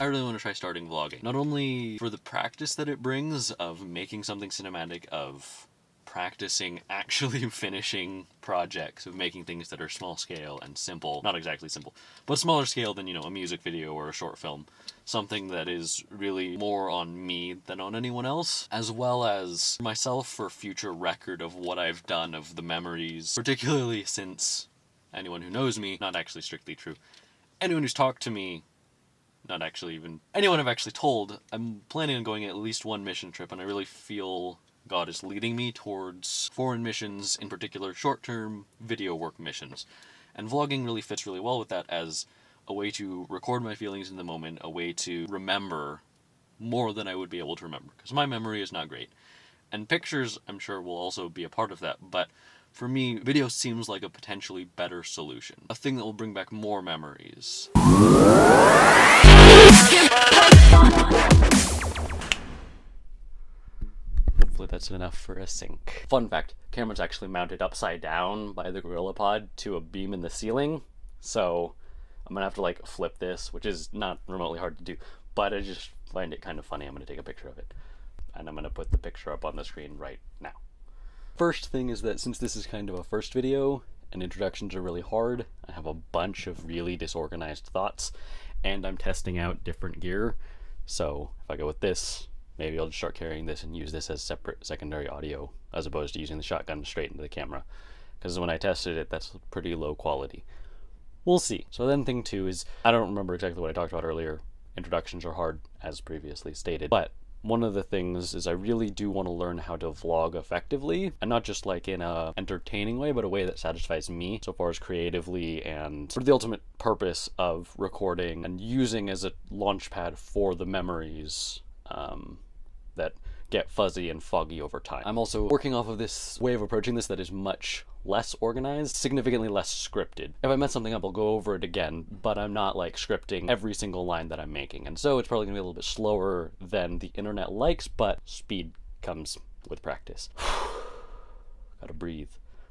really want to try starting vlogging. Not only for the practice that it brings of making something cinematic, of practicing actually finishing projects, of making things that are small scale and simple, not exactly simple, but smaller scale than, you know, a music video or a short film. Something that is really more on me than on anyone else, as well as myself for future record of what I've done, of the memories, particularly since anyone who knows me, not actually strictly true, anyone who's talked to me, not actually even anyone I've actually told, I'm planning on going at least one mission trip, and I really feel God is leading me towards foreign missions, in particular short-term video work missions. And vlogging really fits really well with that as a way to record my feelings in the moment, a way to remember more than I would be able to remember, because my memory is not great. And pictures, I'm sure, will also be a part of that, but for me, video seems like a potentially better solution. A thing that will bring back more memories. Hopefully that's enough for a sync. Fun fact, camera's actually mounted upside down by the GorillaPod to a beam in the ceiling, so I'm gonna have to like flip this, which is not remotely hard to do, but I just find it kind of funny. I'm gonna take a picture of it, and I'm gonna put the picture up on the screen right now. First thing is that since this is kind of a first video, and introductions are really hard, I have a bunch of really disorganized thoughts, and I'm testing out different gear. So if I go with this, maybe I'll just start carrying this and use this as separate secondary audio, as opposed to using the shotgun straight into the camera. Because when I tested it, that's pretty low quality. We'll see. So then thing two is, I don't remember exactly what I talked about earlier. Introductions are hard, as previously stated. But one of the things is I really do want to learn how to vlog effectively, and not just like in a entertaining way, but a way that satisfies me so far as creatively, and for the ultimate purpose of recording and using as a launch pad for the memories that get fuzzy and foggy over time. I'm also working off of this way of approaching this that is much less organized, significantly less scripted. If I mess something up, I'll go over it again, but I'm not like scripting every single line that I'm making. And so it's probably gonna be a little bit slower than the internet likes, but speed comes with practice. Gotta breathe.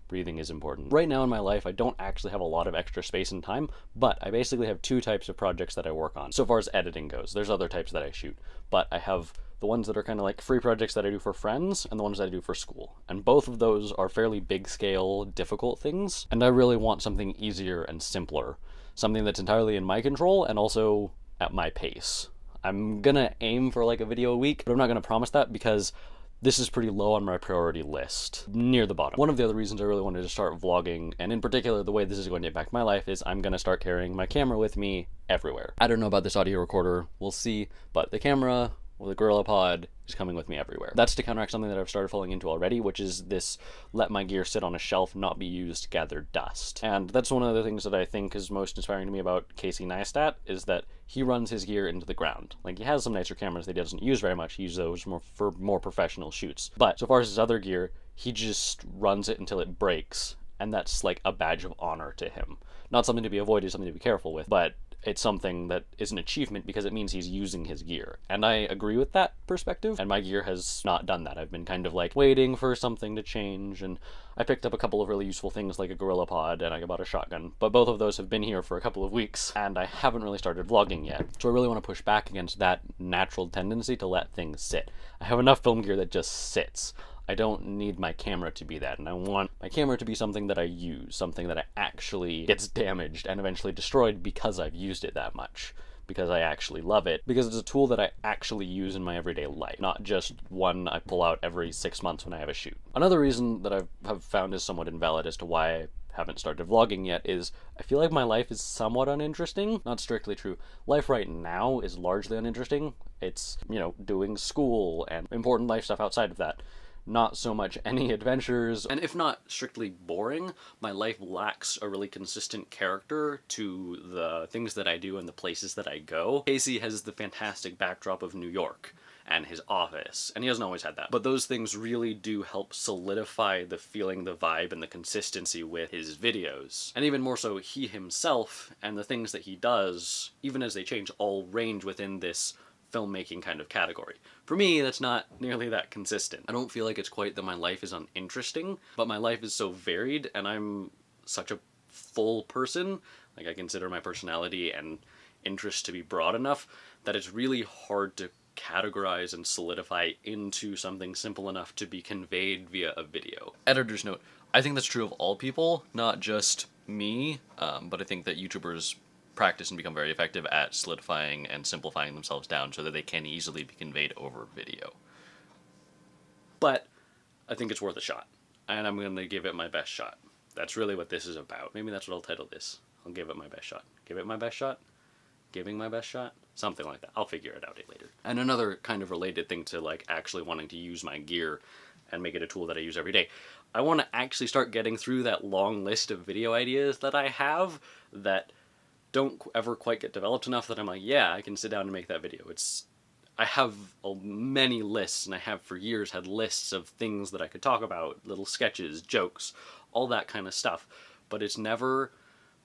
Breathing is important. Right now in my life, I don't actually have a lot of extra space and time, but I basically have two types of projects that I work on. So far as editing goes, there's other types that I shoot, but I have the ones that are kind of like free projects that I do for friends, and the ones that I do for school. And both of those are fairly big scale, difficult things, and I really want something easier and simpler. Something that's entirely in my control, and also at my pace. I'm gonna aim for like a video a week, but I'm not gonna promise that because this is pretty low on my priority list, near the bottom. One of the other reasons I really wanted to start vlogging, and in particular the way this is going to impact my life, is I'm gonna start carrying my camera with me everywhere. I don't know about this audio recorder, we'll see, but the camera, well, the GorillaPod is coming with me everywhere. That's to counteract something that I've started falling into already, which is this let my gear sit on a shelf, not be used to gather dust. And that's one of the things that I think is most inspiring to me about Casey Neistat, is that he runs his gear into the ground. Like, he has some nicer cameras that he doesn't use very much. He uses those more for more professional shoots. But so far as his other gear, he just runs it until it breaks, and that's like a badge of honor to him. Not something to be avoided, something to be careful with, but it's something that is an achievement because it means he's using his gear. And I agree with that perspective, and my gear has not done that. I've been kind of like waiting for something to change, and I picked up a couple of really useful things like a GorillaPod, and I bought a shotgun, but both of those have been here for a couple of weeks, and I haven't really started vlogging yet. So I really want to push back against that natural tendency to let things sit. I have enough film gear that just sits. I don't need my camera to be that, and I want my camera to be something that I use, something that actually gets damaged and eventually destroyed because I've used it that much, because I actually love it, because it's a tool that I actually use in my everyday life, not just one I pull out every 6 months when I have a shoot. Another reason that I have found is somewhat invalid as to why I haven't started vlogging yet is I feel like my life is somewhat uninteresting. Not strictly true. Life right now is largely uninteresting. It's, you know, doing school and important life stuff outside of that. Not so much any adventures, and if not strictly boring, my life lacks a really consistent character to the things that I do and the places that I go. Casey has the fantastic backdrop of New York and his office, and he hasn't always had that, but those things really do help solidify the feeling, the vibe, and the consistency with his videos. And even more so, he himself and the things that he does, even as they change, all range within this filmmaking kind of category. For me, that's not nearly that consistent. I don't feel like it's quite that my life is uninteresting, but my life is so varied, and I'm such a full person. Like, I consider my personality and interest to be broad enough that it's really hard to categorize and solidify into something simple enough to be conveyed via a video. Editor's note, I think that's true of all people, not just me, but I think that YouTubers practice and become very effective at solidifying and simplifying themselves down so that they can easily be conveyed over video. But I think it's worth a shot, and I'm going to give it my best shot. That's really what this is about. Maybe that's what I'll title this. I'll give it my best shot. Give it my best shot? Giving my best shot? Something like that. I'll figure it out later. And another kind of related thing to like actually wanting to use my gear and make it a tool that I use every day. I want to actually start getting through that long list of video ideas that I have that don't ever quite get developed enough that I'm like, yeah, I can sit down and make that video. I have many lists, and I have for years had lists of things that I could talk about, little sketches, jokes, all that kind of stuff, but it's never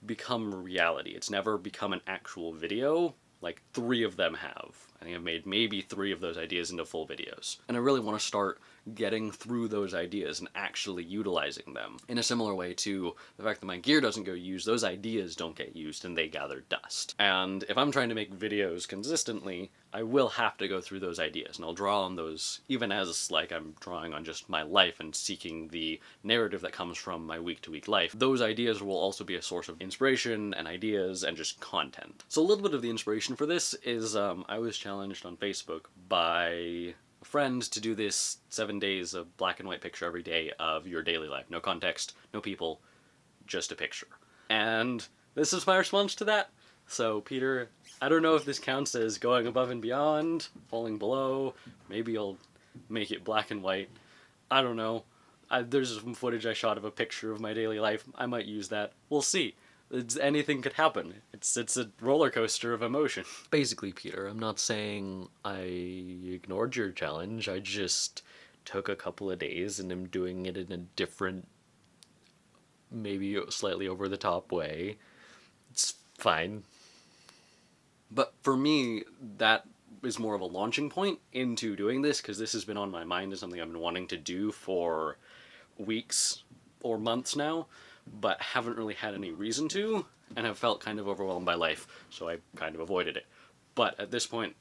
become reality. It's never become an actual video. Like 3 of them have. I think I've made maybe 3 of those ideas into full videos. And I really want to start getting through those ideas and actually utilizing them. In a similar way to the fact that my gear doesn't go used, those ideas don't get used and they gather dust. And if I'm trying to make videos consistently, I will have to go through those ideas, and I'll draw on those even as like I'm drawing on just my life and seeking the narrative that comes from my week-to-week life. Those ideas will also be a source of inspiration and ideas and just content. So a little bit of the inspiration for this is I was challenged on Facebook by a friend to do this 7 days of black and white picture every day of your daily life. No context, no people, just a picture. And this is my response to that. So Peter, I don't know if this counts as going above and beyond, falling below, maybe I'll make it black and white. I don't know. There's some footage I shot of a picture of my daily life. I might use that. We'll see. Anything could happen. It's a roller coaster of emotion. Basically, Peter, I'm not saying I ignored your challenge. I just took a couple of days and am doing it in a different, maybe slightly over the top way. It's fine. But for me, that is more of a launching point into doing this, because this has been on my mind as something I've been wanting to do for weeks or months now, but haven't really had any reason to, and have felt kind of overwhelmed by life, so I kind of avoided it. But at this point,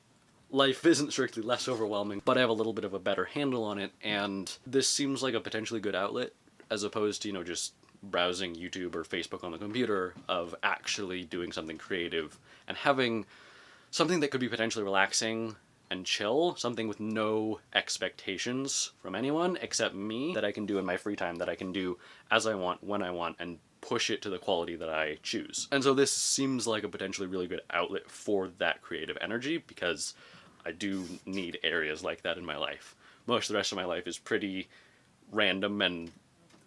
life isn't strictly less overwhelming, but I have a little bit of a better handle on it, and this seems like a potentially good outlet, as opposed to, you know, just browsing YouTube or Facebook on the computer, of actually doing something creative and having something that could be potentially relaxing and chill, something with no expectations from anyone except me, that I can do in my free time, that I can do as I want, when I want, and push it to the quality that I choose. And so this seems like a potentially really good outlet for that creative energy, because I do need areas like that in my life. Most of the rest of my life is pretty random and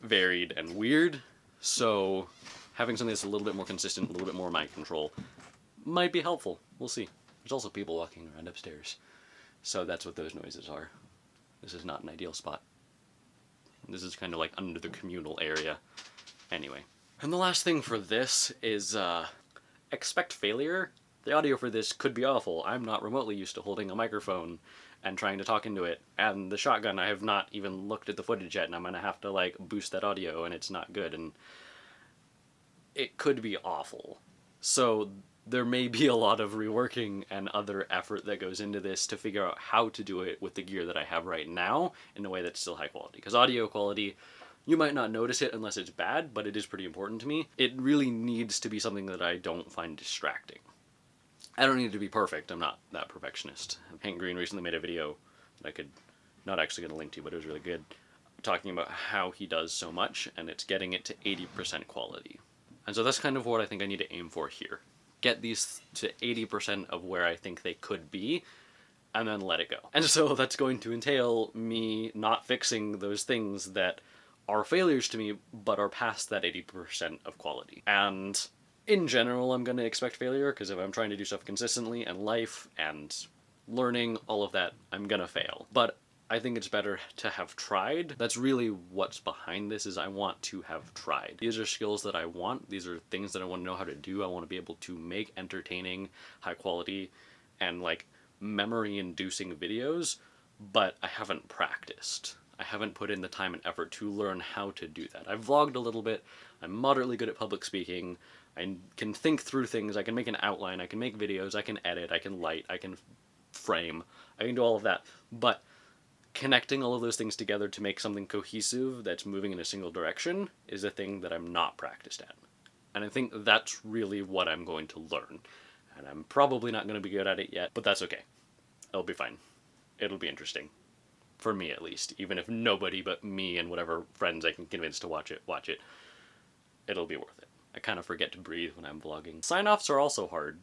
varied and weird, so having something that's a little bit more consistent, a little bit more in my control, might be helpful. We'll see. There's also people walking around upstairs, so that's what those noises are. This is not an ideal spot. This is kind of like under the communal area. Anyway. And the last thing for this is, expect failure. The audio for this could be awful. I'm not remotely used to holding a microphone and trying to talk into it, and the shotgun, I have not even looked at the footage yet, and I'm gonna have to like boost that audio, and it's not good, and it could be awful. So there may be a lot of reworking and other effort that goes into this to figure out how to do it with the gear that I have right now in a way that's still high quality. Because audio quality, you might not notice it unless it's bad, but it is pretty important to me. It really needs to be something that I don't find distracting. I don't need it to be perfect. I'm not that perfectionist. Hank Green recently made a video that I could not actually get a link to, but it was really good, talking about how he does so much, and it's getting it to 80% quality. And so that's kind of what I think I need to aim for here. Get these to 80% of where I think they could be, and then let it go. And so that's going to entail me not fixing those things that are failures to me, but are past that 80% of quality. And in general, I'm going to expect failure, because if I'm trying to do stuff consistently, and life, and learning, all of that, I'm going to fail. But I think it's better to have tried. That's really what's behind this, is I want to have tried. These are skills that I want. These are things that I want to know how to do. I want to be able to make entertaining, high quality, and like memory-inducing videos, but I haven't practiced. I haven't put in the time and effort to learn how to do that. I've vlogged a little bit, I'm moderately good at public speaking, I can think through things, I can make an outline, I can make videos, I can edit, I can light, I can frame, I can do all of that, but connecting all of those things together to make something cohesive that's moving in a single direction is a thing that I'm not practiced at. And I think that's really what I'm going to learn. And I'm probably not going to be good at it yet, but that's okay. It'll be fine. It'll be interesting. For me, at least. Even if nobody but me and whatever friends I can convince to watch it. It'll be worth it. I kind of forget to breathe when I'm vlogging. Sign-offs are also hard.